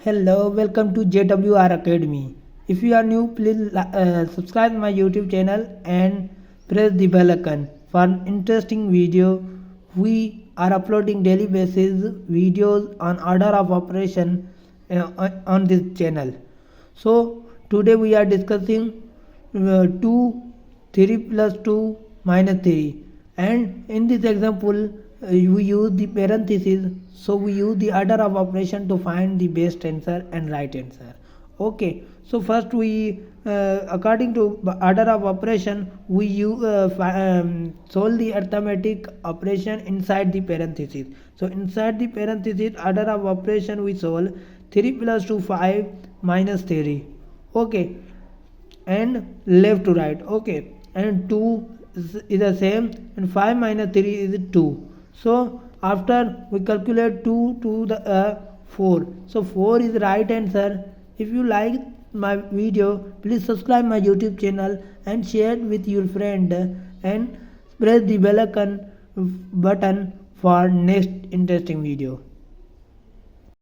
Hello, welcome to JWR Academy. If you are new, please subscribe my YouTube channel and press the bell icon for an interesting video. We are uploading daily basis videos on order of operation on this channel. So today we are discussing 2 3 plus 2 minus 3, and in this example we use the parenthesis, so we use the order of operation to find the best answer and right answer. Okay, so first we according to order of operation we solve the arithmetic operation inside the parenthesis. So inside the parenthesis order of operation we solve 3 plus 2 5 minus 3. Okay, and left to right. Okay, and 2 is the same, and 5 minus 3 is 2. So after we calculate 2 to the 4, so 4 is right answer. If you like my video, please subscribe my YouTube channel and share it with your friend, and press the bell icon button for next interesting video.